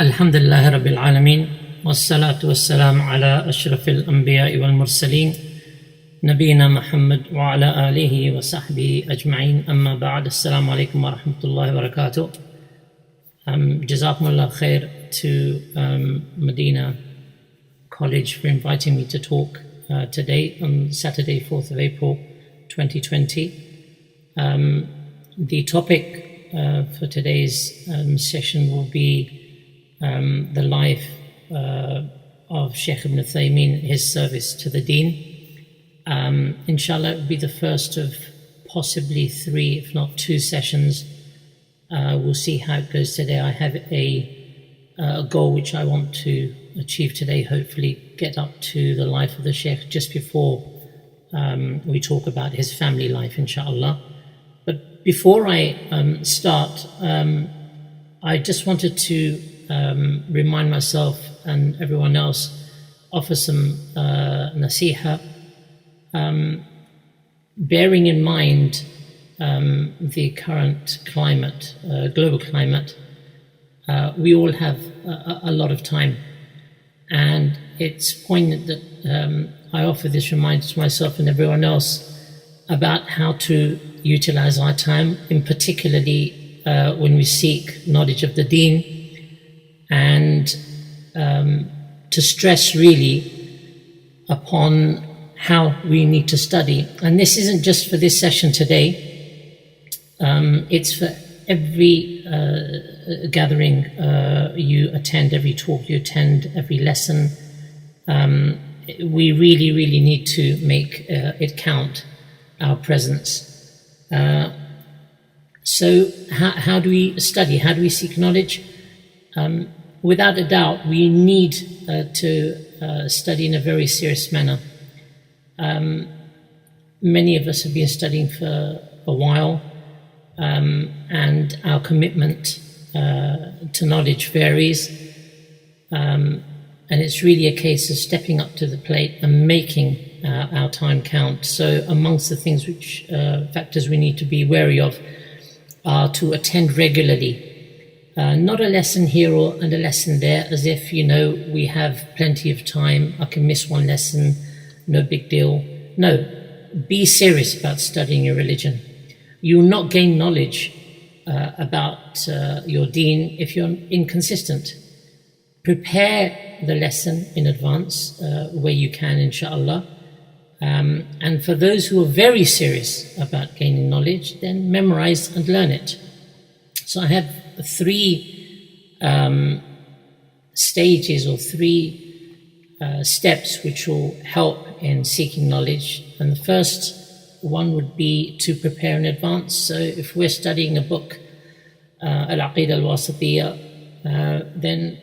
الحمد لله رب العالمين والصلاة والسلام على أشرف الأنبياء والمرسلين نبينا محمد وعلى آله وصحبه أجمعين أما بعد السلام عليكم ورحمة الله وبركاته. Jazakumullah khair to Medina College for inviting me to talk today on Saturday 4th of April 2020. The topic for today's session will be the life of Shaykh ibn Uthaymeen, his service to the deen. Inshallah, it will be the first of possibly 3, if not 2 sessions. We'll see how it goes today. I have a goal which I want to achieve today, hopefully get up to the life of the Sheikh just before we talk about his family life, inshallah. But before I start, I just wanted to remind myself and everyone else, offer some nasiha, bearing in mind the current climate, global climate. We all have a lot of time, and it's poignant that I offer this reminder to myself and everyone else about how to utilize our time, in particularly when we seek knowledge of the deen, and to stress really upon how we need to study. And this isn't just for this session today, it's for every gathering you attend, every talk you attend, every lesson. We really need to make it count, our presence. So how do we study? How do we seek knowledge? Without a doubt, we need to study in a very serious manner. Many of us have been studying for a while, and our commitment to knowledge varies. And it's really a case of stepping up to the plate and making our time count. So amongst the things which factors we need to be wary of are to attend regularly. Not a lesson here and a lesson there, as if, we have plenty of time, I can miss one lesson, no big deal. No, be serious about studying your religion. You will not gain knowledge about your deen if you're inconsistent. Prepare the lesson in advance where you can, inshallah. And for those who are very serious about gaining knowledge, then memorize and learn it. So I have 3 stages or 3 steps which will help in seeking knowledge. And the first one would be to prepare in advance. So if we're studying a book, al-Aqidah al-Wasatiyah, then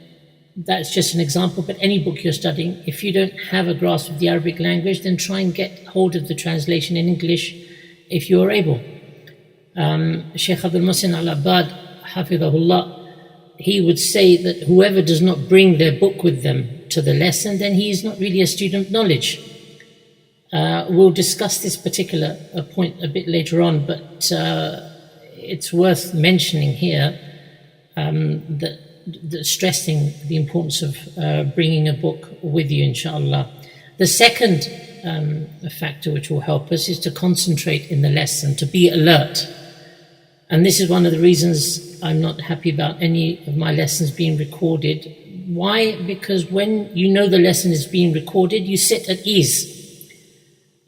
that's just an example, but any book you're studying, if you don't have a grasp of the Arabic language, then try and get hold of the translation in English if you are able. Shaykh Abdul Muhsin al-Abbad, Hafidahullah, he would say that whoever does not bring their book with them to the lesson, then he is not really a student of knowledge. We'll discuss this particular point a bit later on, but it's worth mentioning here that stressing the importance of bringing a book with you, inshallah. The second factor which will help us is to concentrate in the lesson, to be alert. And this is one of the reasons I'm not happy about any of my lessons being recorded. Why? Because when you know the lesson is being recorded, you sit at ease.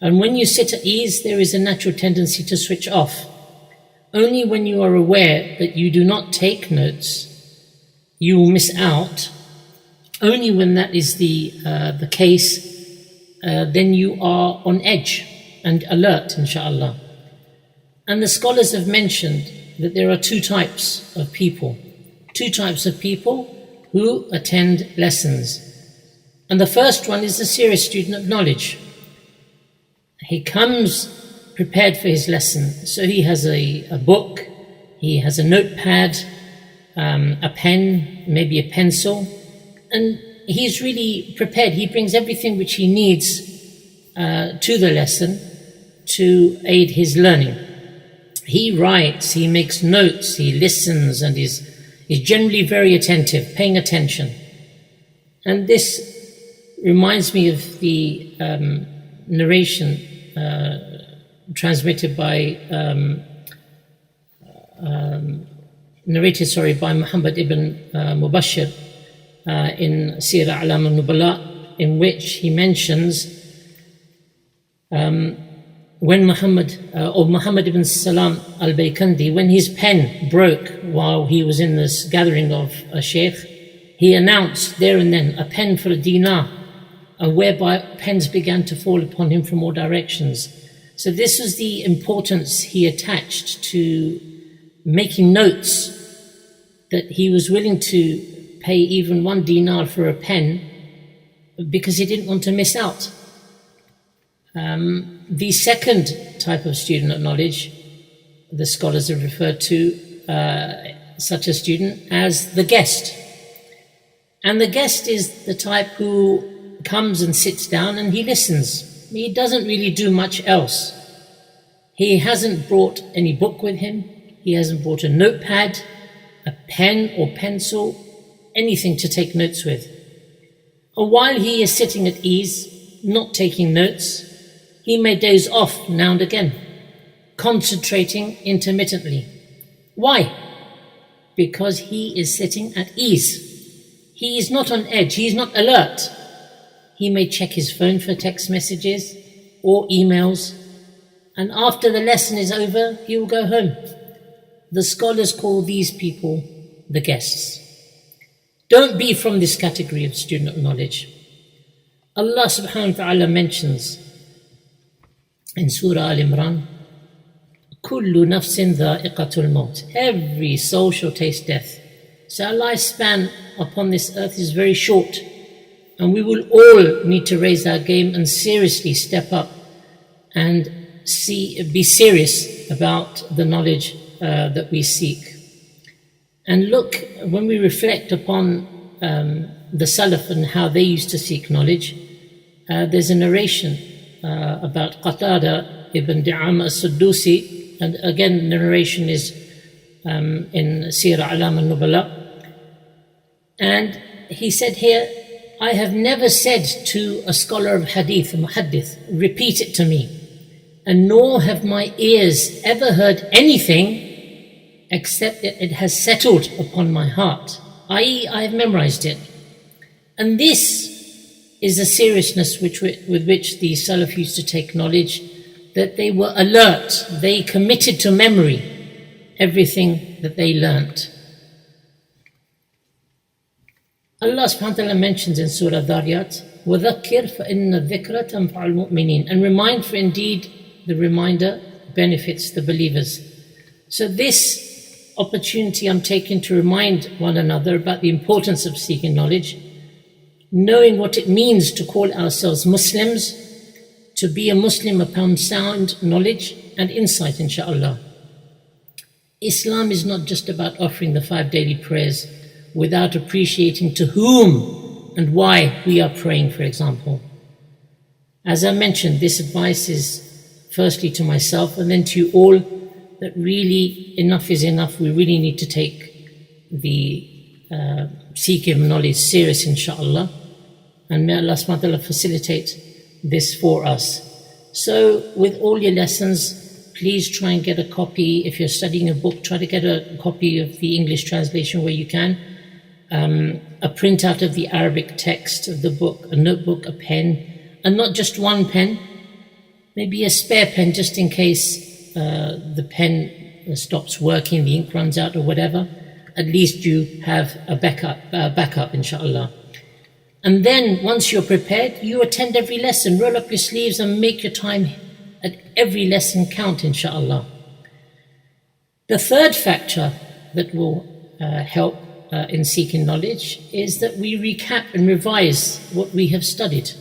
And when you sit at ease, there is a natural tendency to switch off. Only when you are aware that you do not take notes, you will miss out. Only when that is the case, then you are on edge and alert, inshallah. And the scholars have mentioned that there are 2 types of people. 2 types of people who attend lessons. And the first one is the serious student of knowledge. He comes prepared for his lesson. So he has a book, he has a notepad, a pen, maybe a pencil, and he's really prepared. He brings everything which he needs to the lesson to aid his learning. He writes, he makes notes, he listens, and He's generally very attentive, paying attention. And this reminds me of the narration transmitted by narrated by Muhammed ibn Mubashir in Sirah A'lam al-Nubala, in which he mentions when Muhammad ibn Salam al-Baykandi, when his pen broke while he was in this gathering of a Shaykh, he announced there and then a pen for a dinar, whereby pens began to fall upon him from all directions. So this was the importance he attached to making notes, that he was willing to pay even 1 dinar for a pen because he didn't want to miss out. The second type of student of knowledge, the scholars have referred to such a student as the guest. And the guest is the type who comes and sits down and he listens. He doesn't really do much else. He hasn't brought any book with him. He hasn't brought a notepad, a pen or pencil, anything to take notes with. And while he is sitting at ease, not taking notes, he may doze off now and again, concentrating intermittently. Why? Because he is sitting at ease. He is not on edge, he is not alert. He may check his phone for text messages or emails, and after the lesson is over, he will go home. The scholars call these people the guests. Don't be from this category of student of knowledge. Allah subhanahu wa ta'ala mentions in Surah Al-Imran, Kullu nafsin dha'iqatul maut. Every soul shall taste death. So our lifespan upon this earth is very short, and we will all need to raise our game and seriously step up and be serious about the knowledge that we seek. And look, when we reflect upon the Salaf and how they used to seek knowledge, there's a narration about Qatada ibn Di'ama as-Suddusi, and again the narration is in Sirah A'lam al-Nubala, and he said here, I have never said to a scholar of hadith, a muhaddith, repeat it to me, and nor have my ears ever heard anything except that it has settled upon my heart, i.e. I have memorized it. And this is the seriousness with which the Salaf used to take knowledge, that they were alert, they committed to memory everything that they learnt. Allah subhanahu wa ta'ala mentions in Surah Dhariyat, وَذَكِّرْ فَإِنَّ الذِّكْرَ تَنْفَعُ الْمُؤْمِنِينَ, and remind, for indeed the reminder benefits the believers. So this opportunity I'm taking to remind one another about the importance of seeking knowledge, knowing what it means to call ourselves Muslims, to be a Muslim upon sound knowledge and insight, inshaAllah. Islam is not just about offering the 5 daily prayers without appreciating to whom and why we are praying, for example. As I mentioned, this advice is firstly to myself and then to you all, that really enough is enough. We really need to take the seeking of knowledge serious, inshaAllah. And may Allah subhanahu wa ta'ala facilitate this for us. So with all your lessons, please try and get a copy. If you're studying a book, try to get a copy of the English translation where you can. A printout of the Arabic text of the book, a notebook, a pen, and not just one pen, maybe a spare pen just in case the pen stops working, the ink runs out or whatever. At least you have a backup, inshaAllah. And then once you're prepared, you attend every lesson, roll up your sleeves and make your time at every lesson count, inshaAllah. The third factor that will help in seeking knowledge is that we recap and revise what we have studied.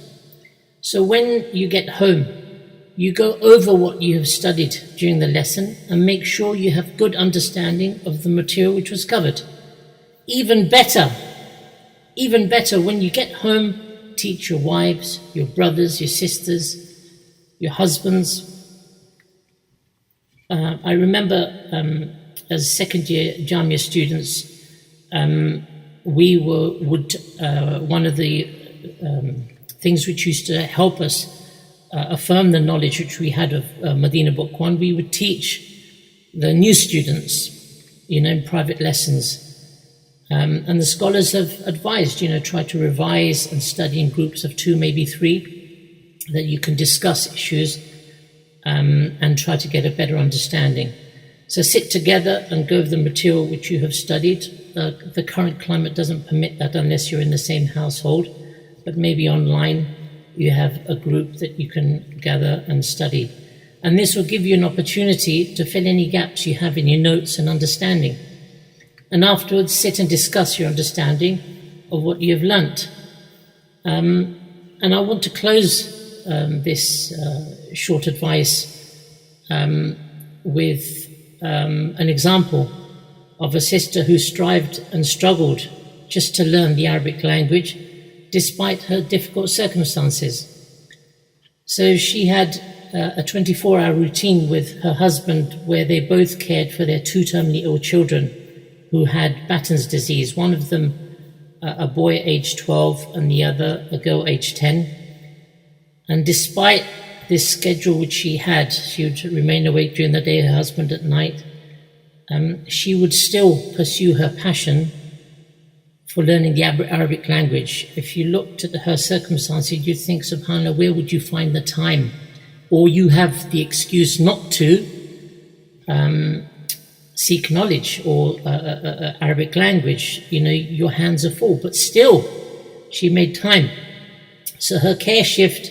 So when you get home, you go over what you have studied during the lesson and make sure you have good understanding of the material which was covered. Even better, when you get home, teach your wives, your brothers, your sisters, your husbands. I remember as second year Jamia students, one of the things which used to help us affirm the knowledge which we had of Medina Book 1, we would teach the new students, in private lessons. And the scholars have advised, try to revise and study in groups of 2, maybe 3, that you can discuss issues and try to get a better understanding. So sit together and go over the material which you have studied. The current climate doesn't permit that unless you're in the same household, but maybe online you have a group that you can gather and study. And this will give you an opportunity to fill any gaps you have in your notes and understanding. And afterwards, sit and discuss your understanding of what you have learnt. And I want to close this short advice with an example of a sister who strived and struggled just to learn the Arabic language despite her difficult circumstances. So she had a 24-hour routine with her husband where they both cared for their 2 terminally ill children who had Batten's disease, one of them a boy aged 12 and the other a girl aged 10. And despite this schedule which she would remain awake during the day, her husband at night, she would still pursue her passion for learning the Arabic language. If you looked at her circumstances, you'd think, subhanAllah, where would you find the time? Or you have the excuse not to seek knowledge or Arabic language. Your hands are full, but still she made time. So her care shift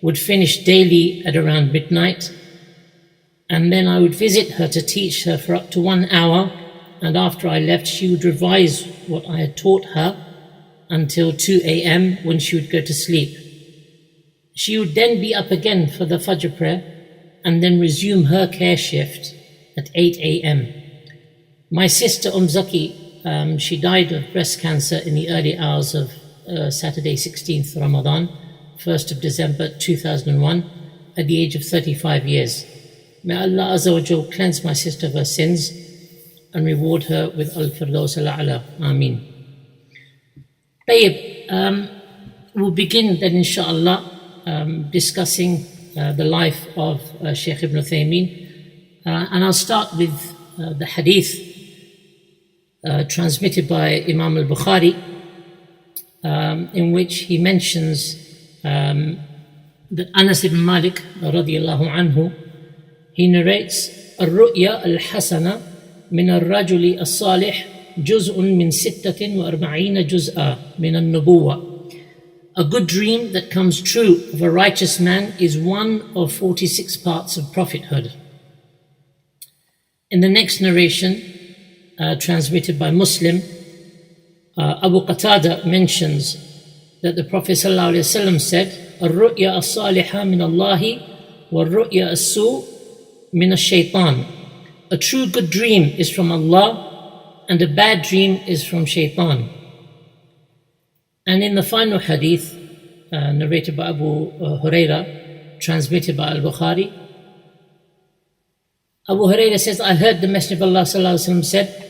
would finish daily at around midnight, and then I would visit her to teach her for up to 1 hour, and after I left she would revise what I had taught her until 2 a.m. when she would go to sleep. She would then be up again for the Fajr prayer and then resume her care shift at 8 a.m. My sister Zaki, she died of breast cancer in the early hours of Saturday 16th Ramadan, 1st of December 2001, at the age of 35 years. May Allah Azza wa Jal cleanse my sister of her sins and reward her with Al-Firdaus al-A'la. Ameen. We'll begin then inshaAllah discussing the life of Shaykh ibn Uthaymeen. And I'll start with the hadith transmitted by Imam al-Bukhari, in which he mentions that Anas ibn Malik radiyallahu anhu, he narrates, الرؤيا الحسنة من الرجل الصالح جزء من 46 جزءا من النبوة. A good dream that comes true of a righteous man is one of 46 parts of prophethood. In the next narration, transmitted by Muslim, Abu Qatada mentions that the Prophet ﷺ said, الرؤيا الصالحة من الله والرؤيا السوء من الشيطان. A true good dream is from Allah and a bad dream is from shaitan. And in the final hadith, narrated by Abu Huraira, transmitted by al-Bukhari, Abu Huraira says, I heard the Messenger of Allah ﷺ said,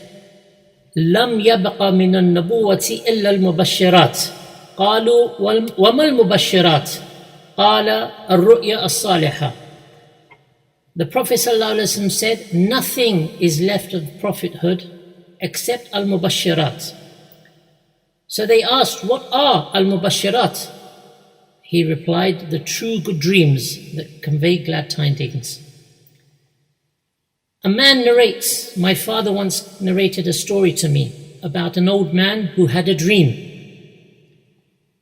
لم يبق من النبوة إلا المبشرات. قالوا وما المبشرات؟ قال الرؤيا الصالحة. The Prophet ﷺ said, nothing is left of prophethood except al-mubashirat. So they asked, what are al-mubashirat? He replied, the true good dreams that convey glad tidings. A man narrates, my father once narrated a story to me about an old man who had a dream.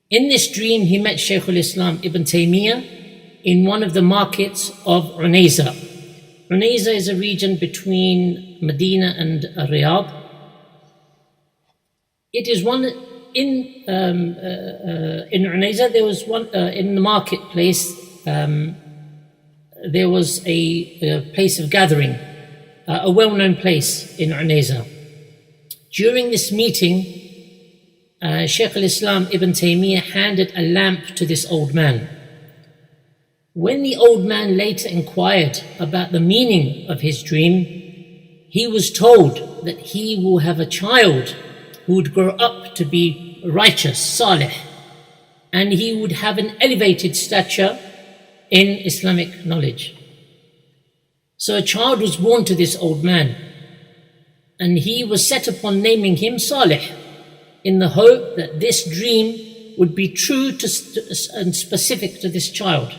In this dream, he met Shaykh al-Islam Ibn Taymiyyah in one of the markets of Unayza. Unayza is a region between Medina and Riyadh. It is one in Unayza. There was one in the marketplace. There was a place of gathering, a well-known place in Unayza. During this meeting, Shaykh al-Islam Ibn Taymiyyah handed a lamp to this old man. When the old man later inquired about the meaning of his dream, he was told that he will have a child who would grow up to be righteous, Saalih, and he would have an elevated stature in Islamic knowledge. So a child was born to this old man, and he was set upon naming him Saalih, in the hope that this dream would be true and specific to this child.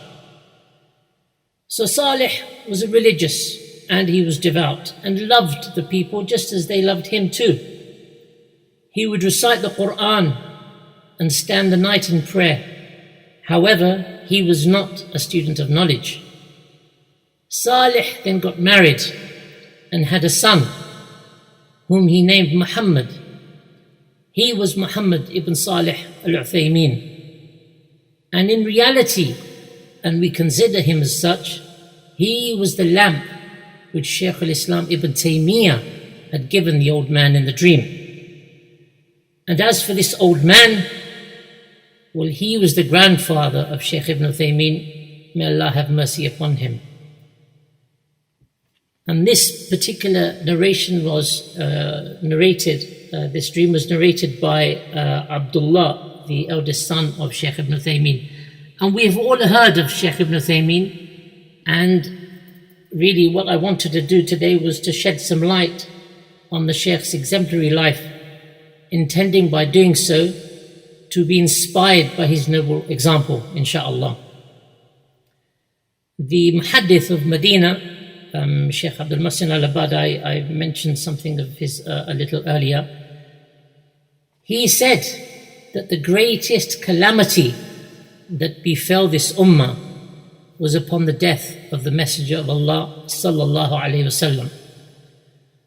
So Saalih was a religious, and he was devout and loved the people just as they loved him too. He would recite the Quran and stand the night in prayer. However, he was not a student of knowledge. Saalih then got married and had a son whom he named Muhammed. He was Muhammad ibn Saalih al-Uthaymeen. And in reality, and we consider him as such, he was the lamp which Shaykh al-Islam ibn Taymiyyah had given the old man in the dream. And as for this old man, well, he was the grandfather of Shaykh ibn Uthaymeen. May Allah have mercy upon him. And this particular narration was this dream was narrated by Abdullah, the eldest son of Shaykh ibn Uthaymeen. And we have all heard of Shaykh ibn Uthaymeen, and really what I wanted to do today was to shed some light on the Shaykh's exemplary life, intending by doing so to be inspired by his noble example, inshaAllah. The Muhaddith of Medina, Shaykh Abdul Muhsin al-Abad, I mentioned something of his a little earlier. He said that the greatest calamity that befell this ummah was upon the death of the Messenger of Allah sallallahu alaihi wasallam.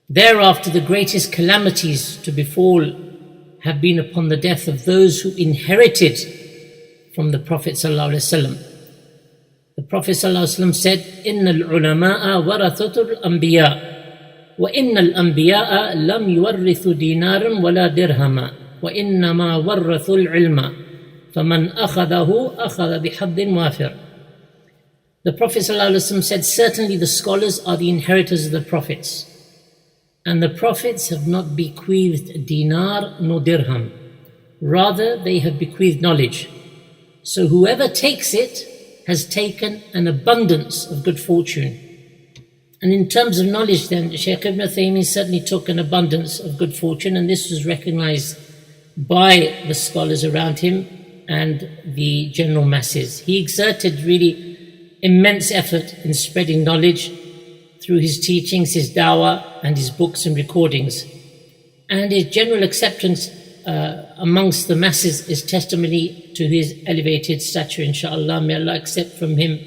Thereafter, the greatest calamities to befall have been upon the death of those who inherited from the Prophet sallallahu alaihi wasallam. The Prophet sallallahu alaihi wasallam said, "Inna al-ulama'a warathatul anbiya, wa inna al-anbiya'a lam yuwarrithu dinaran wala dirhama, wa innama warrathu al-ilma, faman akhadahu akhadha bihaddin wafir." The Prophet ﷺ said, certainly the scholars are the inheritors of the prophets, and the prophets have not bequeathed dinar nor dirham. Rather, they have bequeathed knowledge. So whoever takes it has taken an abundance of good fortune. And in terms of knowledge then, Shaykh ibn Uthaymeen certainly took an abundance of good fortune, and this was recognized by the scholars around him and the general masses. He exerted really immense effort in spreading knowledge through his teachings, his dawah, and his books and recordings. And his general acceptance amongst the masses is testimony to his elevated stature, inshaAllah. May Allah accept from him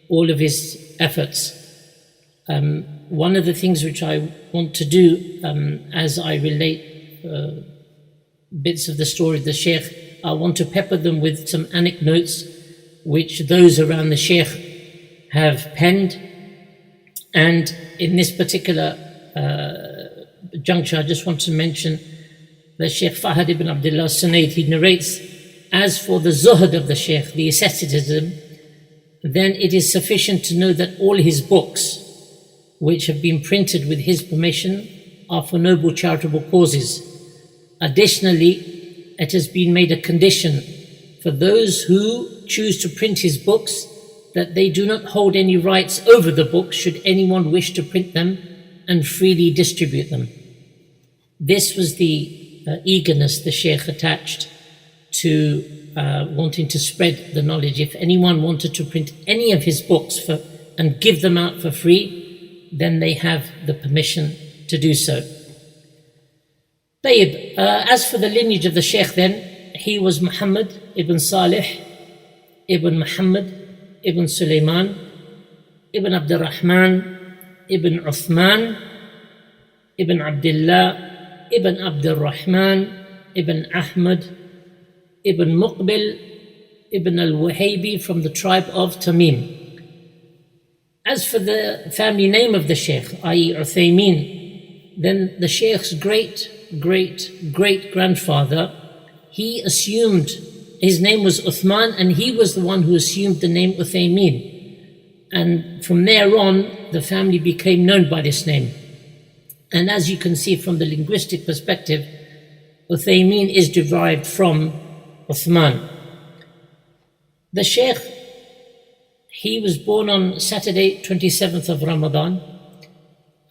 all of his efforts. One of the things which I want to do as I relate bits of the story of the Shaykh, I want to pepper them with some anecdotes which those around the Shaykh have penned. And in this particular juncture, I just want to mention that Shaykh Fahd ibn Abdullah Sunayd, he narrates, as for the zuhd of the Shaykh, the asceticism, then it is sufficient to know that all his books, which have been printed with his permission, are for noble charitable causes. Additionally, it has been made a condition for those who choose to print his books that they do not hold any rights over the books should anyone wish to print them and freely distribute them. This was the eagerness the Shaykh attached to wanting to spread the knowledge. If anyone wanted to print any of his books and give them out for free, then they have the permission to do so. Tayyib, as for the lineage of the Shaykh then, he was Muhammad ibn Saalih ibn Muhammad ibn Sulaiman ibn Abdurrahman ibn Uthman ibn Abdullah ibn Abdurrahman ibn Ahmad ibn Muqbil ibn al-Wahabi from the tribe of Tamim. As for the family name of the Shaykh, i.e. Uthaymeen, then the Shaykh's great-great-great-grandfather, he assumed, his name was Uthman, and he was the one who assumed the name Uthaymeen. And from there on, the family became known by this name. And as you can see from the linguistic perspective, Uthaymeen is derived from Uthman. The Shaykh, he was born on Saturday 27th of Ramadan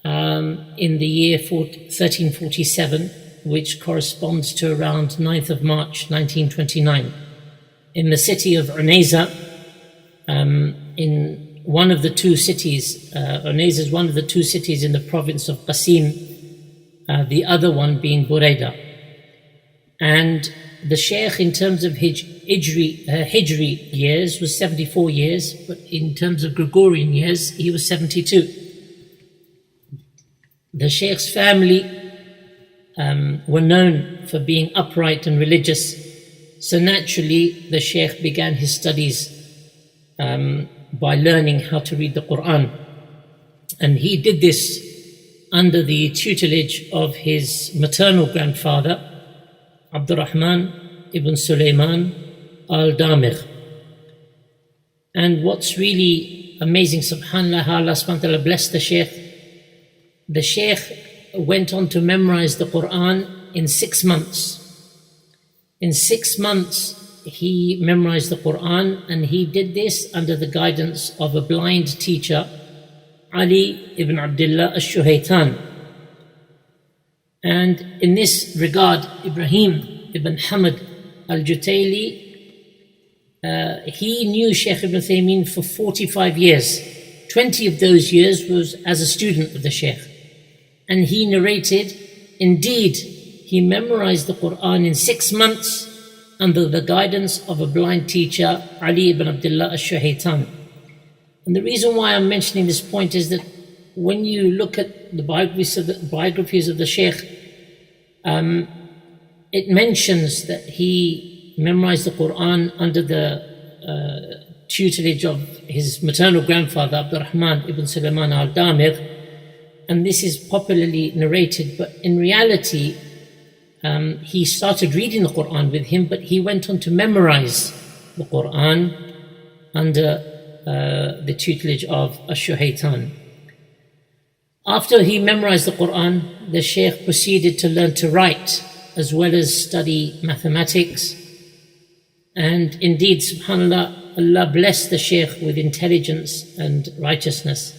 in the year 1347, which corresponds to around 9th of March 1929, in the city of Unayza, in one of the two cities. Unayza is one of the two cities in the province of Qasim, the other one being Burayda. And the Shaykh, in terms of Hijri years, was 74 years, but in terms of Gregorian years, he was 72. The Shaykh's family were known for being upright and religious, so naturally the Shaykh began his studies by learning how to read the Quran. And he did this under the tutelage of his maternal grandfather, Abdurrahman ibn Sulaiman al-Damigh. And what's really amazing, subhanAllah, how Allah subhanahu wa ta'ala blessed the Shaykh went on to memorize the Quran in 6 months. In 6 months, he memorized the Quran, and he did this under the guidance of a blind teacher, Ali ibn Abdullah al-Shuhaytan. And in this regard, Ibrahim ibn Hamad al-Jutayli, he knew Shaykh ibn Uthaymeen for 45 years. 20 of those years was as a student of the Shaykh. And he narrated, indeed, he memorized the Quran in 6 months under the guidance of a blind teacher, Ali ibn Abdullah al-Shuhaytan. And the reason why I'm mentioning this point is that when you look at the biographies of the Shaykh, it mentions that he memorized the Quran under the tutelage of his maternal grandfather, Abdurrahman ibn Sulaiman al-Damigh, and this is popularly narrated, but in reality, he started reading the Quran with him, but he went on to memorize the Quran under the tutelage of Ash-Shuhaytan. After he memorized the Quran, the Shaykh proceeded to learn to write as well as study mathematics. And indeed, subhanAllah, Allah blessed the Shaykh with intelligence and righteousness.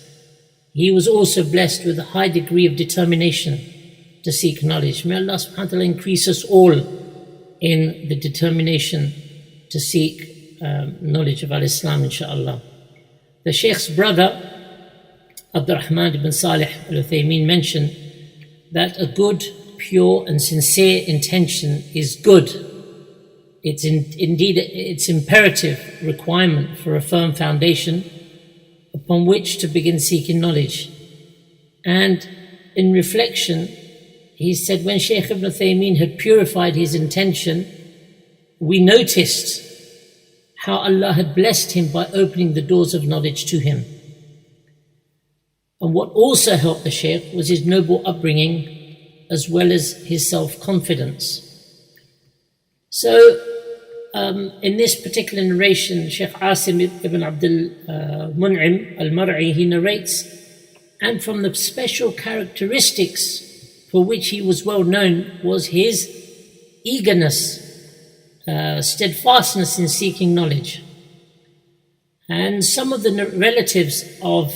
He was also blessed with a high degree of determination to seek knowledge. May Allah subhanahu wa ta'ala increase us all in the determination to seek knowledge of al-Islam, inshaAllah. The Shaykh's brother, Abdurrahman ibn Saalih al-Uthaymeen, mentioned that a good, pure and sincere intention is good. It's indeed its imperative requirement for a firm foundation upon which to begin seeking knowledge. And in reflection, he said, when Shaykh ibn Uthaymeen had purified his intention, we noticed how Allah had blessed him by opening the doors of knowledge to him. And what also helped the Shaykh was his noble upbringing as well as his self-confidence. So, in this particular narration, Shaykh Asim ibn Abdul Mun'im al-Mar'i, he narrates, and from the special characteristics for which he was well known was his eagerness, steadfastness in seeking knowledge. And some of the relatives of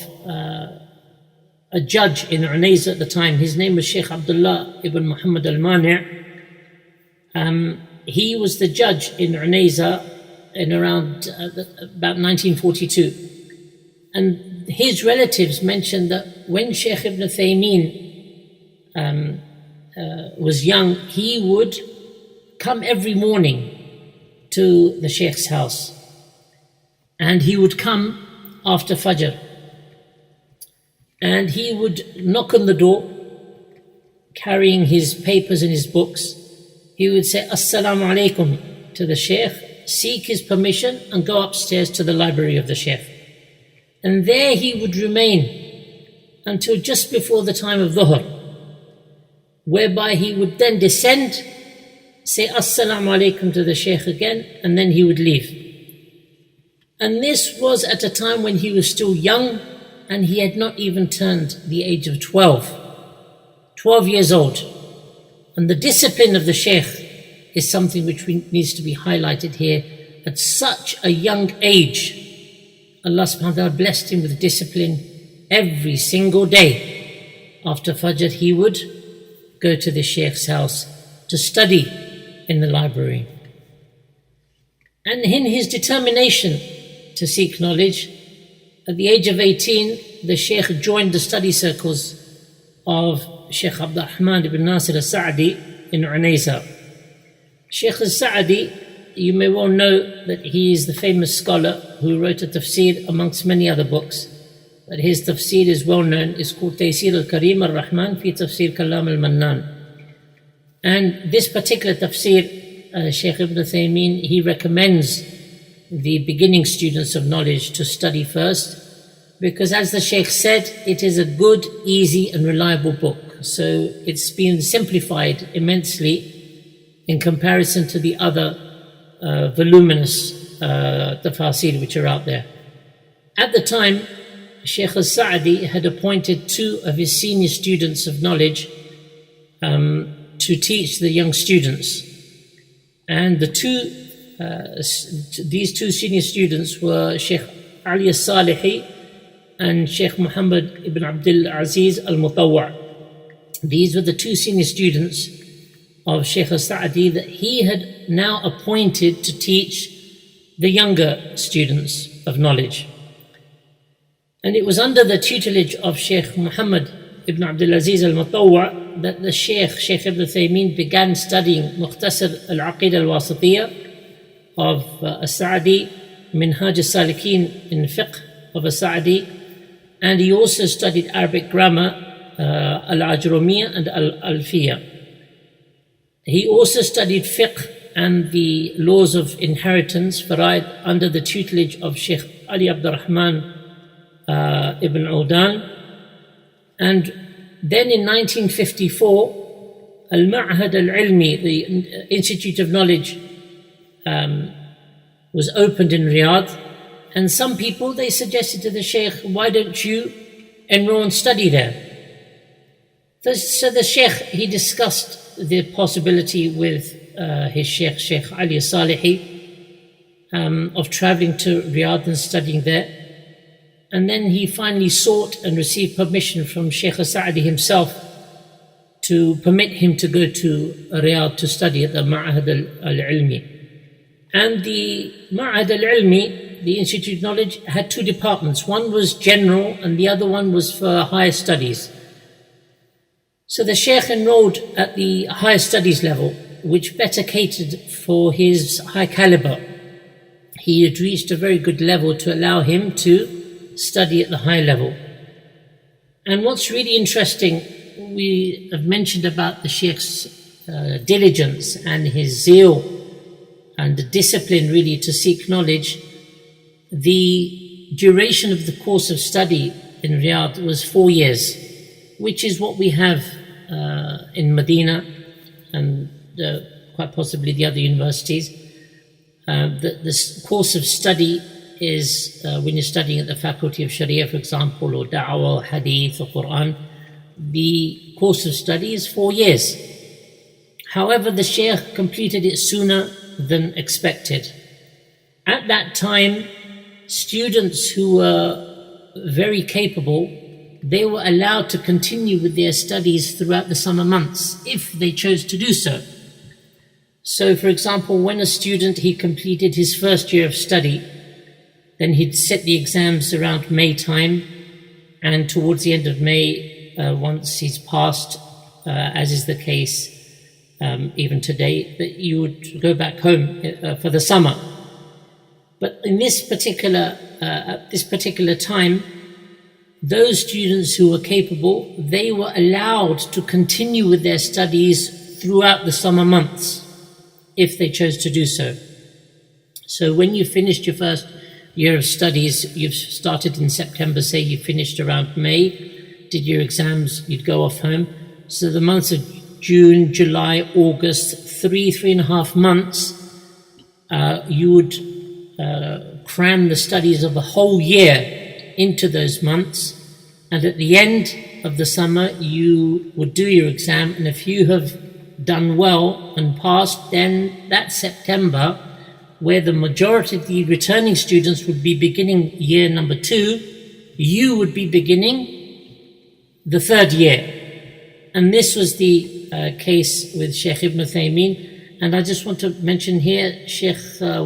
a judge in Unayza at the time, his name was Shaykh Abdullah ibn Muhammed al-Mani'. He was the judge in Unayza in around about 1942. And his relatives mentioned that when Shaykh ibn Uthaymeen was young, he would come every morning to the Shaykh's house. And he would come after Fajr. And he would knock on the door, carrying his papers and his books. He would say, Assalamu alaikum to the Shaykh, seek his permission and go upstairs to the library of the Shaykh. And there he would remain until just before the time of Dhuhr, whereby he would then descend, say Assalamu alaikum to the Shaykh again, and then he would leave. And this was at a time when he was still young, and he had not even turned the age of 12 years old. And the discipline of the Shaykh is something which needs to be highlighted here. At such a young age, Allah subhanahu wa ta'ala blessed him with discipline. Every single day after Fajr he would go to the Shaykh's house to study in the library. And in his determination to seek knowledge, at the age of 18, the Shaykh joined the study circles of Shaykh Abdurrahman ibn Nasir al-Sa'di in Unayza. Shaykh al-Sa'di, you may well know that he is the famous scholar who wrote a tafsir amongst many other books. But his tafsir is well known. It's called Taysir al-Karim al-Rahman fi Tafsir Kalam al-Mannan. And this particular tafsir, Shaykh ibn Uthaymeen, he recommends the beginning students of knowledge to study first, because as the Shaykh said, it is a good, easy and reliable book. So it's been simplified immensely in comparison to the other voluminous tafasir which are out there. At the time, Shaykh al-Sa'di had appointed 2 of his senior students of knowledge to teach the young students. And these 2 senior students were Shaykh Ali al-Saalih and Shaykh Muhammed ibn Abdul Aziz al-Mutawwa'. These were the 2 senior students of Shaykh al-Sa'di that he had now appointed to teach the younger students of knowledge. And it was under the tutelage of Shaykh Muhammad ibn Abdul Aziz al-Mutawwa' that the Shaykh ibn Uthaymeen began studying Mukhtasar al-Aqidah al-Wasitiyya of al-Sa'di, Minhaj al-Salikin in fiqh of al-Sa'di, and he also studied Arabic grammar, al-Ajrumiyyah and al-Alfiyah. He also studied fiqh and the laws of inheritance, faraid, under the tutelage of Shaykh Ali Abdurrahman ibn Udan. And then in 1954, al-Ma'had al-Ilmi, the Institute of Knowledge, was opened in Riyadh. And some people, they suggested to the Shaykh, why don't you enroll and study there? So the Shaykh, he discussed the possibility with his Shaykh Ali al-Salihi of traveling to Riyadh and studying there. And then he finally sought and received permission from Shaykh al-Sa'di himself to permit him to go to Riyadh to study at the Ma'had al-Ilmi. And the Ma'had al-Ilmi, the Institute of Knowledge, had 2 departments. One was general and the other one was for higher studies. So the Shaykh enrolled at the higher studies level, which better catered for his high caliber. He had reached a very good level to allow him to study at the high level. And what's really interesting, we have mentioned about the Shaykh's diligence and his zeal and the discipline really to seek knowledge. The duration of the course of study in Riyadh was 4 years, which is what we have in Medina and quite possibly the other universities. The course of study is when you're studying at the Faculty of Sharia, for example, or Da'wah, Hadith, or Quran, the course of study is 4 years. However, the Shaykh completed it sooner than expected. At that time, students who were very capable, they were allowed to continue with their studies throughout the summer months, if they chose to do so. So, for example, when a student, he completed his first year of study, then he'd set the exams around May time, and towards the end of May, once he's passed, as is the case even today, that you would go back home for the summer. But in this particular, at this particular time, those students who were capable, they were allowed to continue with their studies throughout the summer months, if they chose to do so. So when you finished your first year of studies, you've started in September, say you finished around May, did your exams, you'd go off home. So the months of June, July, August, 3.5 months, you would cram the studies of the whole year into those months, and at the end of the summer you would do your exam, and if you have done well and passed, then that September, where the majority of the returning students would be beginning year number 2, you would be beginning the 3rd year. And this was the case with Shaykh ibn Uthaymeen. And I just want to mention here Shaykh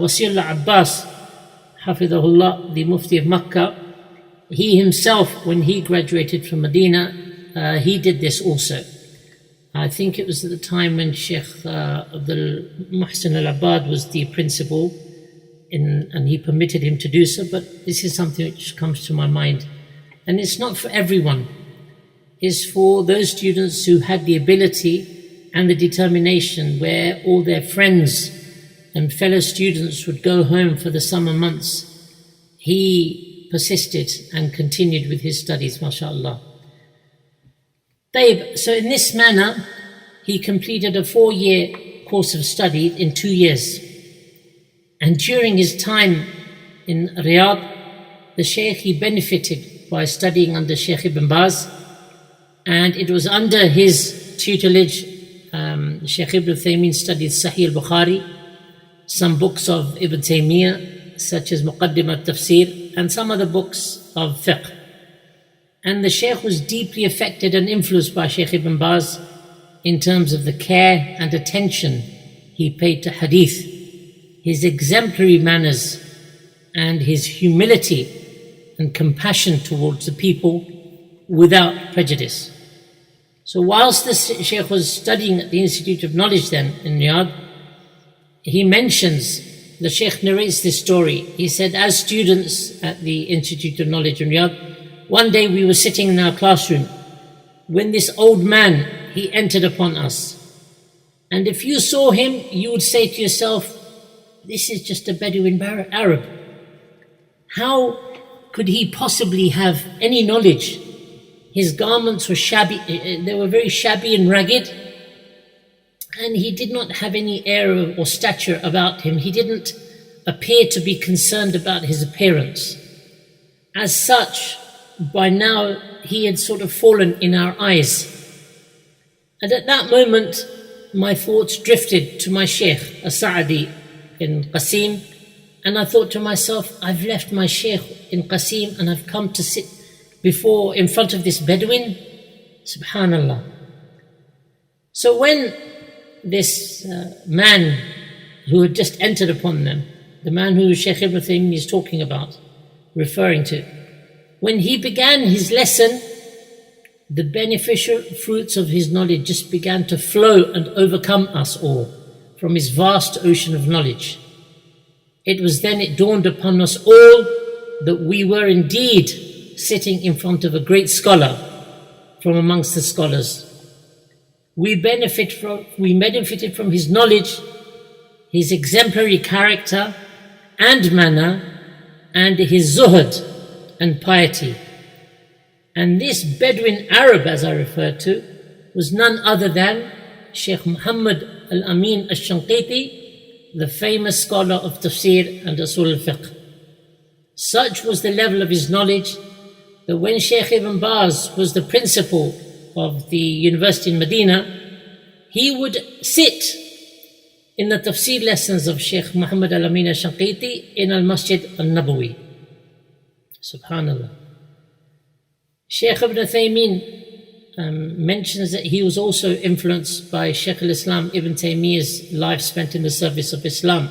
Wasiullah Abbas, Hafidhahullah, the Mufti of Makkah. He himself, when he graduated from Medina, he did this also. I think it was at the time when Shaykh Abdul Muhsin al-Abbad was the principal, and he permitted him to do so. But this is something which comes to my mind. And it's not for everyone. It's for those students who had the ability and the determination, where all their friends and fellow students would go home for the summer months. He persisted and continued with his studies, mashallah. So in this manner, he completed a 4-year course of study in 2 years. And during his time in Riyadh, the Shaykh, he benefited by studying under Shaykh Ibn Baz, and it was under his tutelage Shaykh Ibn Uthaymeen studied Sahih al-Bukhari, some books of Ibn Taymiyyah, such as Muqaddimat Tafsir, and some other books of fiqh. And the Shaykh was deeply affected and influenced by Shaykh Ibn Baz in terms of the care and attention he paid to hadith, his exemplary manners, and his humility and compassion towards the people without prejudice. So whilst the Shaykh was studying at the Institute of Knowledge then in Riyadh, he mentions, the Shaykh narrates this story. He said, as students at the Institute of Knowledge in Riyadh, one day we were sitting in our classroom when this old man, he entered upon us. And if you saw him, you would say to yourself, this is just a Bedouin Arab. How could he possibly have any knowledge? His garments were shabby, they were very shabby and ragged, and he did not have any air or stature about him. He didn't appear to be concerned about his appearance. As such, by now he had sort of fallen in our eyes. And at that moment, my thoughts drifted to my Sheikh, As-Sa'di in Qasim, and I thought to myself, I've left my Sheikh in Qasim and I've come to sit in front of this Bedouin. Subhanallah. So when this man who had just entered upon them, the man who Shaykh Ibn Uthaymeen is talking about, referring to, when he began his lesson, the beneficial fruits of his knowledge just began to flow and overcome us all from his vast ocean of knowledge. It dawned upon us all that we were indeed sitting in front of a great scholar from amongst the scholars. We benefited from his knowledge, his exemplary character and manner, and his zuhud and piety. And this Bedouin Arab, as I referred to, was none other than Sheikh Muhammed al-Amin al-Shanqiti, the famous scholar of tafsir and usul al-fiqh. Such was the level of his knowledge that when Shaykh Ibn Baz was the principal of the university in Medina, he would sit in the tafsir lessons of Shaykh Muhammad al-Amin al-Shanqiti in al-Masjid al-Nabawi. Subhanallah. Shaykh Ibn Uthaymeen mentions that he was also influenced by Shaykh al-Islam Ibn Taymiyyah's life spent in the service of Islam.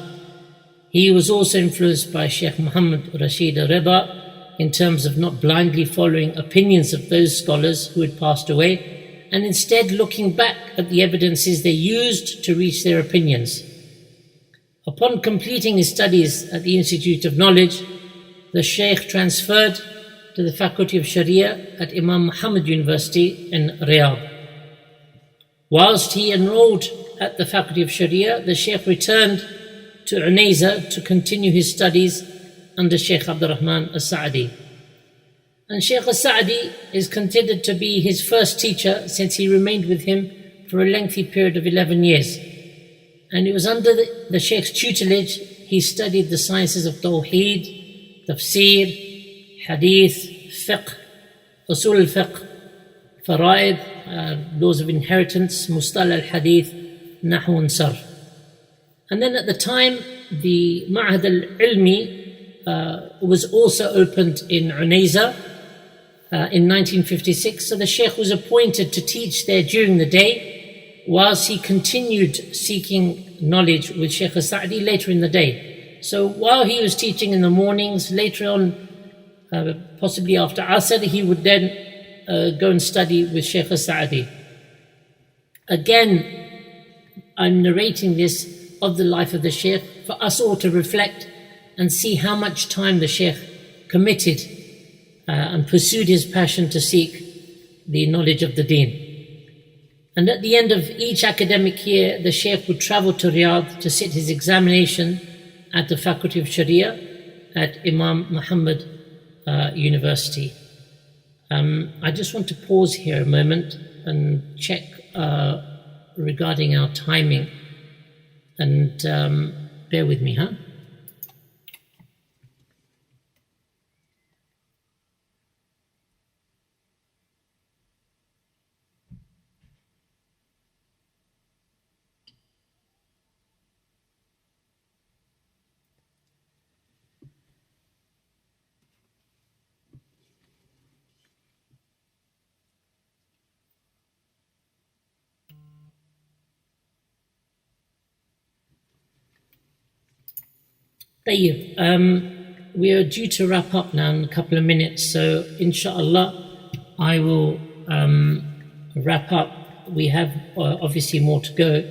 He was also influenced by Shaykh Muhammad Rashid al-Rida in terms of not blindly following opinions of those scholars who had passed away, and instead looking back at the evidences they used to reach their opinions. Upon completing his studies at the Institute of Knowledge, the Shaykh transferred to the Faculty of Sharia at Imam Muhammad University in Riyadh. Whilst he enrolled at the Faculty of Sharia, the Shaykh returned to Unayza to continue his studies under Shaykh Abdurrahman As-Sa'di. And Shaykh As-Sa'di is considered to be his first teacher, since he remained with him for a lengthy period of 11 years. And it was under the Shaykh's tutelage he studied the sciences of Tawheed, Tafsir, Hadith, Fiqh, Usul al-Fiqh, Fara'id, laws of inheritance, Mustalah al-Hadith, Nahu and Sarf. And then at the time, the Ma'had al-Ilmi was also opened in Unayza in 1956. So the Shaykh was appointed to teach there during the day, whilst he continued seeking knowledge with Shaykh Sa'di later in the day. So while he was teaching in the mornings, later on, possibly after Asr, he would then go and study with Shaykh Sa'di. Again, I'm narrating this of the life of the Shaykh for us all to reflect and see how much time the Shaykh committed and pursued his passion to seek the knowledge of the Deen. And at the end of each academic year, the Shaykh would travel to Riyadh to sit his examination at the Faculty of Sharia at Imam Muhammed University. I just want to pause here a moment and check regarding our timing. And bear with me, huh? We are due to wrap up now in a couple of minutes, so inshallah I will wrap up. We have obviously more to go,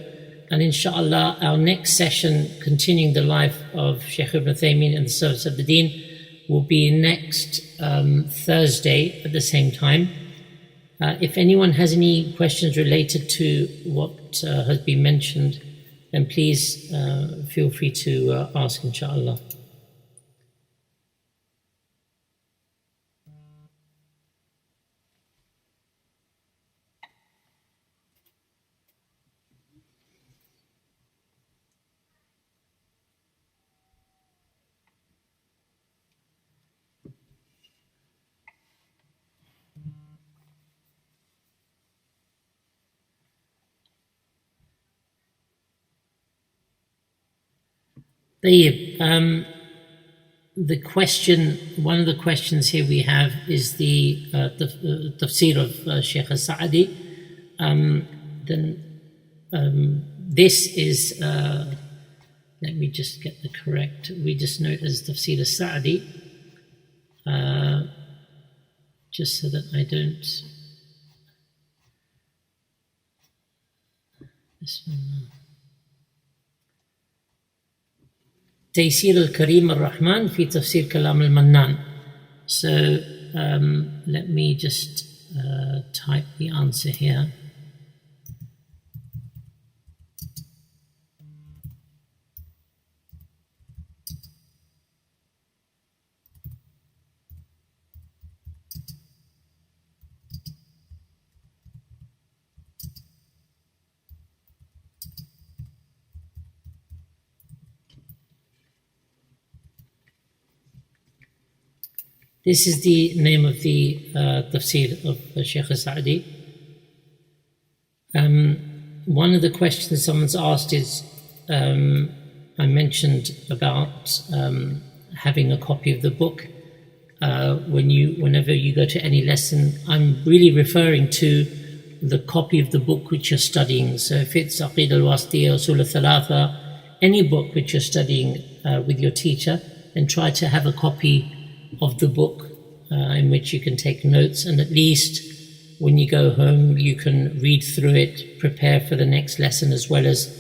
and inshallah our next session, continuing the life of Shaykh ibn Uthaymeen and the service of the Deen, will be next Thursday at the same time. If anyone has any questions related to what has been mentioned, then please feel free to ask, inshallah. The question, one of the questions here we have is the tafsir of Shaykh Sa'di. This is, let me just get the correct, we just know it as tafsir Sa'di, just so that I don't. This one. Taysir al-Kareem al-Rahman fi tafsir kalam al-Mannan. So let me just type the answer here. This is the name of the tafsir of Shaykh Sa'di. One of the questions someone's asked is, I mentioned about having a copy of the book. Whenever you go to any lesson, I'm really referring to the copy of the book which you're studying. So if it's Aqeedah al-Wasitiyya, Usul al-Thalatha, any book which you're studying with your teacher, then try to have a copy of the book in which you can take notes, and at least when you go home you can read through it, prepare for the next lesson as well as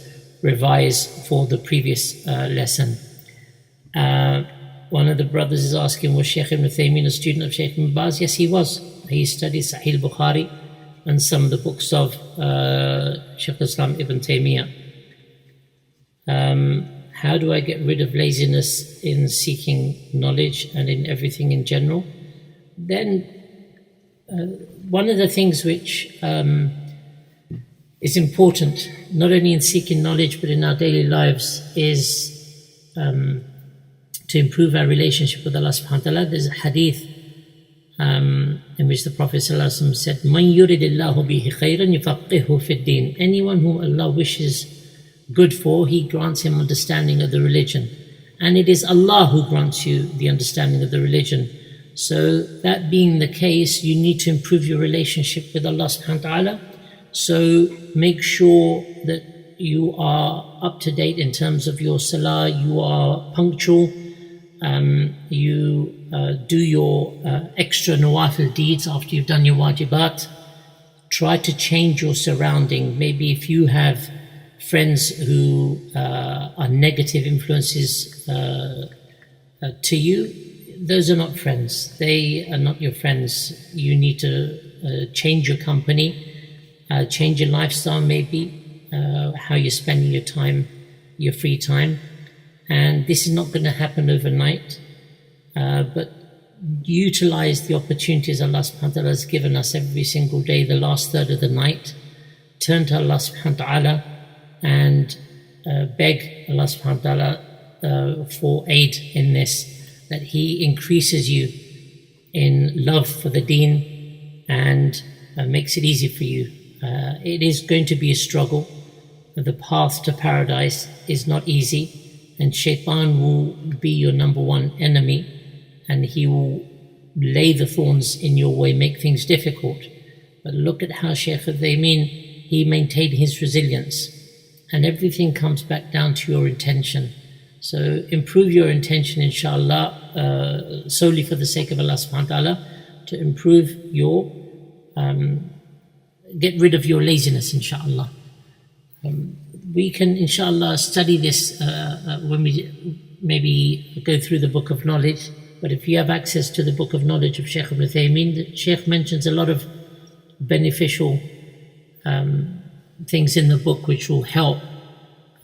revise for the previous lesson. One of the brothers is asking, was Shaykh ibn Uthaymeen a student of Shaykh ibn Baz? Yes, he was. He studied Sahih Bukhari and some of the books of Shaykh Islam ibn Taymiyyah. How do I get rid of laziness in seeking knowledge and in everything in general? Then one of the things which is important, not only in seeking knowledge but in our daily lives, is to improve our relationship with Allah subhanahu wa ta'ala. There's a hadith in which the Prophet ﷺ said, "Man yuridillahu bihi khayran yufaqqihhu fid din." Anyone whom Allah wishes good for, He grants him understanding of the religion. And it is Allah who grants you the understanding of the religion. So that being the case, you need to improve your relationship with Allah subhanahu wa ta'ala. So make sure that you are up to date in terms of your salah, you are punctual, you do your extra nawafil deeds after you've done your wajibat. Try to change your surrounding. Maybe if you have friends who are negative influences to you, those are not friends. They are not your friends. You need to change your company, change your lifestyle maybe, how you're spending your time, your free time. And this is not going to happen overnight, but utilize the opportunities Allah subhanahu wa ta'ala has given us every single day, the last third of the night. Turn to Allah subhanahu wa ta'ala and beg Allah subhanahu wa ta'ala for aid in this, that He increases you in love for the deen and makes it easy for you. It is going to be a struggle. The path to paradise is not easy, and Shaitan will be your number one enemy, and he will lay the thorns in your way, make things difficult. But look at how Shaykh Uthaymeen, he maintained his resilience, and everything comes back down to your intention. So improve your intention, inshallah, solely for the sake of Allah subhanahu wa ta'ala, to improve your, get rid of your laziness, inshallah. We can, inshallah, study this when we maybe go through the book of knowledge. But if you have access to the book of knowledge of Shaykh ibn Uthaymeen, the Shaykh mentions a lot of beneficial things in the book which will help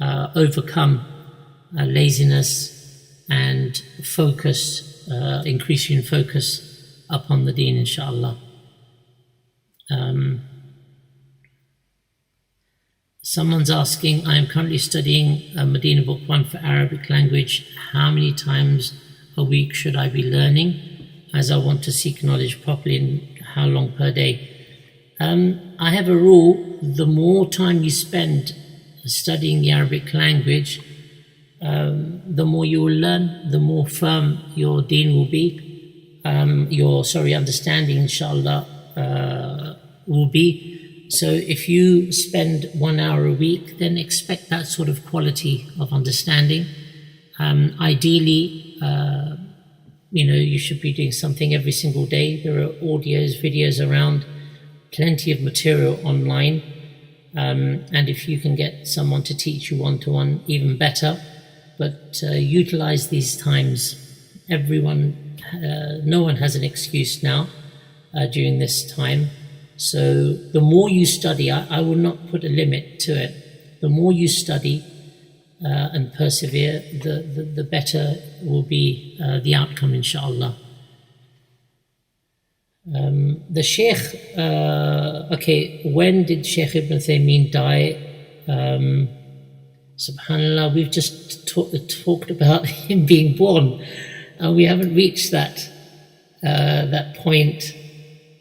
overcome laziness and focus, increase your focus upon the deen, inshallah. Someone's asking, I am currently studying Medina Book 1 for Arabic language. How many times a week should I be learning, as I want to seek knowledge properly, and how long per day? I have a rule: the more time you spend studying the Arabic language, the more you will learn, the more firm your deen will be, your understanding, inshallah, will be. So if you spend 1 hour a week, then expect that sort of quality of understanding. Ideally, you should be doing something every single day. There are audios, videos around, plenty of material online. And if you can get someone to teach you one-to-one, even better. But utilize these times. No one has an excuse now during this time. So the more you study, I will not put a limit to it. The more you study and persevere, the better will be the outcome, inshallah. The Sheikh, when did Shaykh ibn Uthaymeen die? Subhanallah, we've just talked about him being born, and we haven't reached that point.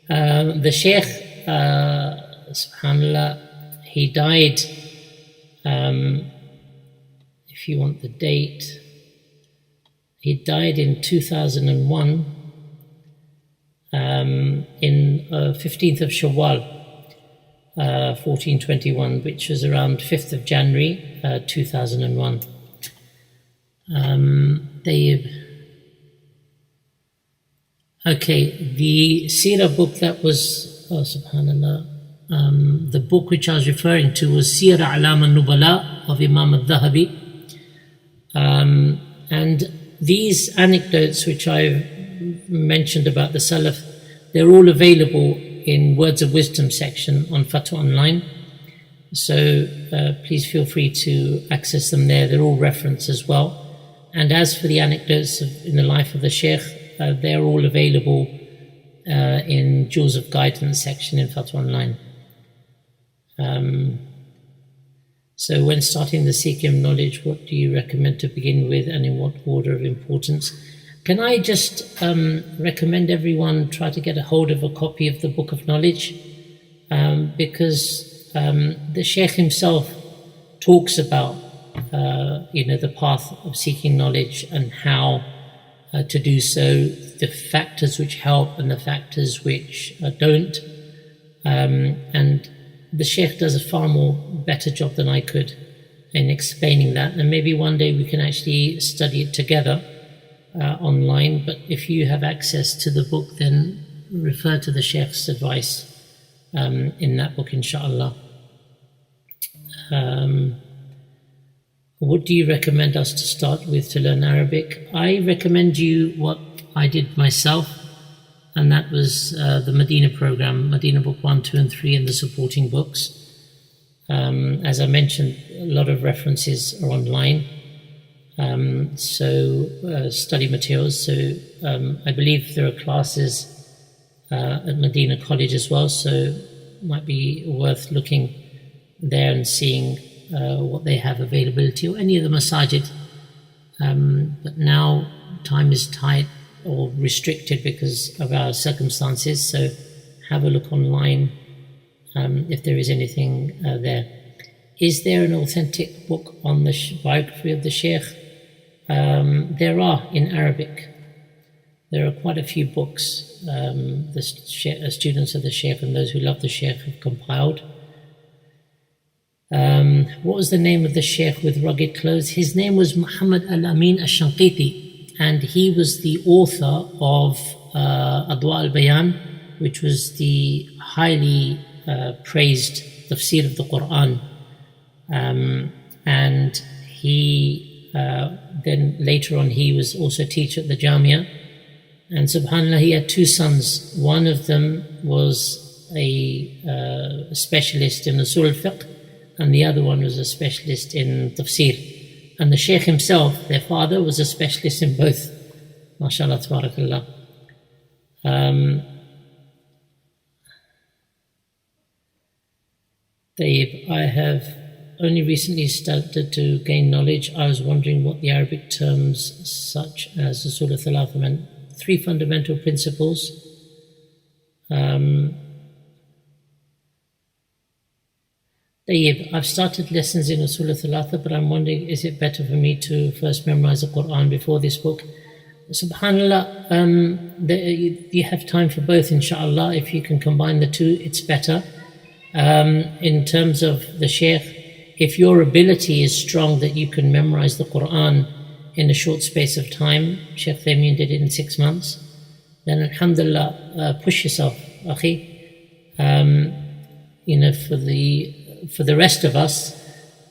The Shaykh, subhanallah, he died, if you want the date, he died in 2001, in 15th of Shawwal, 1421, which was around 5th of January, 2001. The Seerah book that was, subhanallah, the book which I was referring to was Seerah A'lam al-Nubala of Imam al-Dhahabi. And these anecdotes which I've mentioned about the Salaf, they're all available in Words of Wisdom section on Fatwa-Online. So please feel free to access them there. They're all referenced as well. And as for the anecdotes in the life of the Shaykh, they're all available in Jewels of Guidance section in Fatwa-Online. So when starting the seeking of knowledge, what do you recommend to begin with, and in what order of importance? Can I just recommend everyone try to get a hold of a copy of the Book of Knowledge, because the Shaykh himself talks about the path of seeking knowledge and how to do so, the factors which help and the factors which don't. And the Sheikh does a far more better job than I could in explaining that. And maybe one day we can actually study it together online. But if you have access to the book, then refer to the Sheikh's advice in that book, inshallah. What do you recommend us to start with to learn Arabic? I recommend you what I did myself, and that was the Medina program, Medina Book 1, 2 and 3 and the supporting books. As I mentioned, a lot of references are online, study materials. So I believe there are classes at Medina College as well, so it might be worth looking there and seeing what they have availability, or any of the masajid. But now time is tight or restricted because of our circumstances, so have a look online if there is anything there. Is there an authentic book on the biography of the Sheikh? There are in Arabic. There are quite a few books the students of the Sheikh and those who love the Sheikh have compiled. What was the name of the Sheikh with rugged clothes? His name was Muhammed al-Amin al-Shanqiti, and he was the author of Adwa al-Bayan, which was the highly praised tafsir of the Quran. And he then later on he was also teacher at the Jamia, and subhanallah, he had two sons. One of them was a specialist in usul al-fiqh, and the other one was a specialist in tafsir. And the Sheikh himself, their father, was a specialist in both. MashaAllah, tabarakallah. I have only recently started to gain knowledge. I was wondering what the Arabic terms such as Usul al-Thalatha meant. 3 fundamental principles. I've started lessons in Usul al-Thalatha, but I'm wondering, is it better for me to first memorize the Quran before this book? Subhanallah, you have time for both, inshallah. If you can combine the two, it's better. In terms of the Sheikh, if your ability is strong that you can memorize the Quran in a short space of time, Shaykh Uthaymeen did it in 6 months, then alhamdulillah, push yourself, akhi. For the rest of us,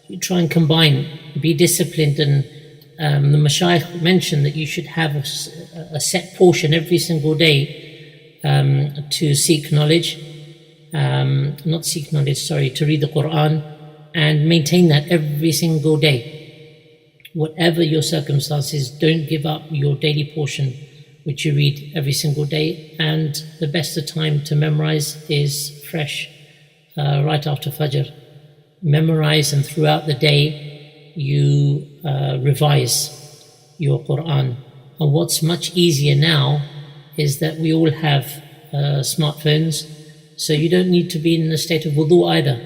you try and combine, be disciplined, and the Mashaykh mentioned that you should have a set portion every single day to seek knowledge, to read the Quran, and maintain that every single day. Whatever your circumstances, don't give up your daily portion which you read every single day. And the best of time to memorize is fresh, right after Fajr. Memorize, and throughout the day you revise your Quran. And what's much easier now is that we all have smartphones, so you don't need to be in a state of wudu either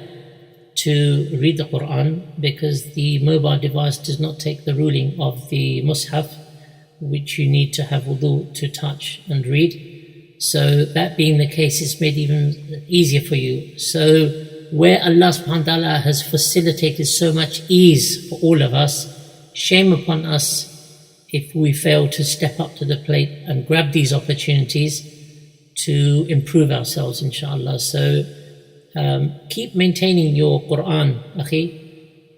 to read the Quran, because the mobile device does not take the ruling of the mushaf, which you need to have wudu to touch and read. So that being the case, it's made even easier for you. So where Allah subhanahu wa ta'ala has facilitated so much ease for all of us, shame upon us if we fail to step up to the plate and grab these opportunities to improve ourselves, inshallah. So keep maintaining your Quran, akhi,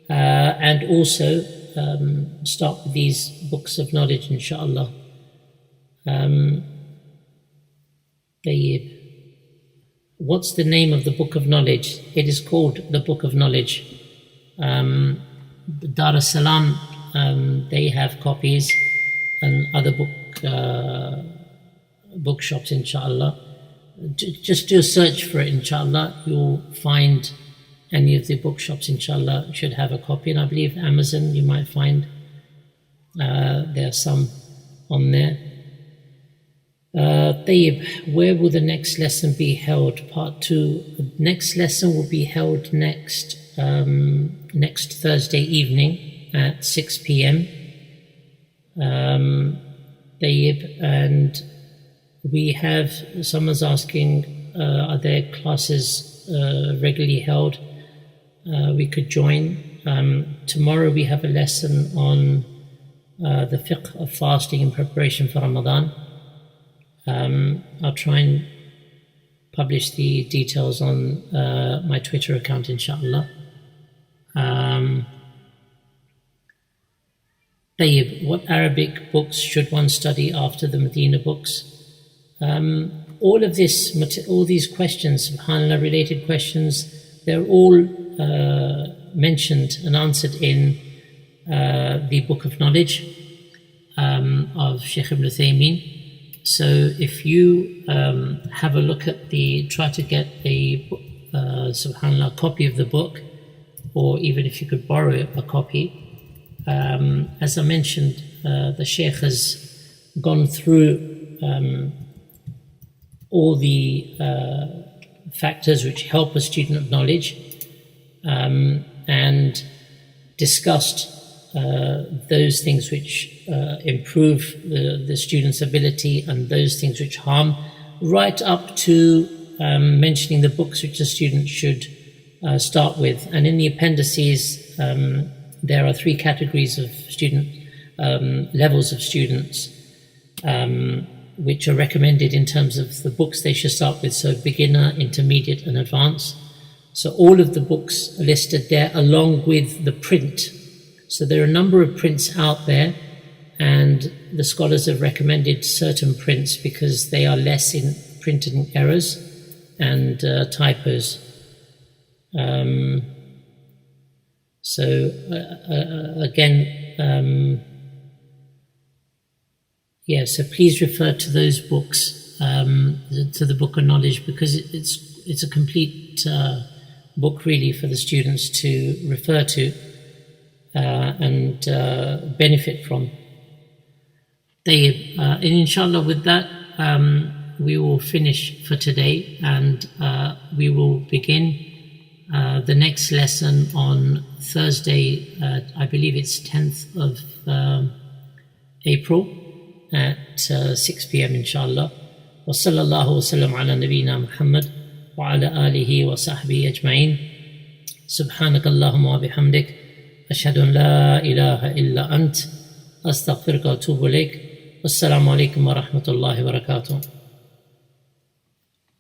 and also start with these books of knowledge, inshallah. What's the name of the book of knowledge? It is called the Book of Knowledge. Dar es-Salaam, they have copies, and other bookshops, inshallah. Just do a search for it, inshallah. You'll find any of the bookshops, inshallah, should have a copy. And I believe Amazon, you might find there are some on there. Where will the next lesson be held? Part 2. The next lesson will be held next next Thursday evening at 6 p.m. And we have, someone's asking, are there classes regularly held? We could join. Tomorrow we have a lesson on the fiqh of fasting in preparation for Ramadan. I'll try and publish the details on my Twitter account, inshallah. What Arabic books should one study after the Medina books? All these questions, subhanAllah, related questions, they're all mentioned and answered in the Book of Knowledge of Shaykh ibn Uthaymeen. So if you have a look at try to get a subhanAllah, copy of the book, or even if you could borrow a copy. As I mentioned, the Sheikh has gone through all the factors which help a student of knowledge, and discussed those things which improve the student's ability and those things which harm, right up to mentioning the books which the student should start with. And in the appendices, there are 3 categories of levels of students, which are recommended in terms of the books they should start with. So beginner, intermediate and advanced. So all of the books are listed there along with the print. So there are a number of prints out there, and the scholars have recommended certain prints because they are less in printing errors and typos. So so please refer to those books, to the Book of Knowledge, because it's a complete book really for the students to refer to and benefit from. And inshallah, with that, we will finish for today, and we will begin the next lesson on Thursday, I believe it's 10th of April at 6 p.m. inshallah. Wa sallallahu wa sallam ala nabiyyina Muhammed wa ala alihi wa sahbihi ajma'in. Subhanakallahumma wa bihamdik. Ashhadu an la ilaha illa ant. Astaghfiruka wa atubu ilayk. Wassalamu alaikum wa rahmatullahi wa barakatuh.